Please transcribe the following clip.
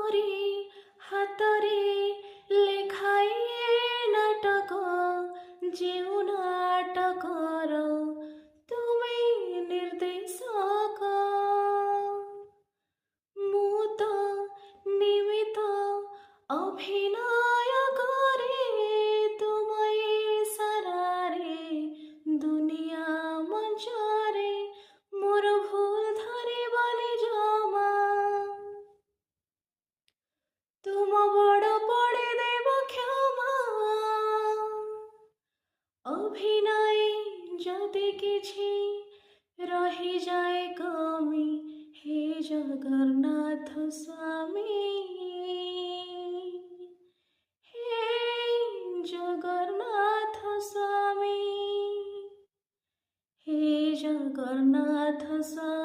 ମୋରି ହାତରେ ଲେଖାଏ ନାଟକ, ଯେଉଁ ନାଟକର ତୁମେ ନିର୍ଦ୍ଦେଶକ। ମୁଁ ତ ନିମିତ୍ତ ଅଭିନୟ କରେ ତୁମ ଇସାରାରେ, ଦୁନିଆ ମଞ୍ଚରେ ମୋର ଭୁଲ ଧରିବନି ଜମା। ତୁମ ବଡ଼ ପଡ଼ି ଦେବ କ୍ଷମା। ଅଭିନୟ ଯଦି କିଛି ରହିଯାଏ କମି, ହେ ଜଗନ୍ନାଥ ସ୍ୱାମୀ, ହେ ଜଗନ୍ନାଥ ସ୍ୱାମୀ, ହେ ଜଗନ୍ନାଥ ସ୍ୱାମୀ।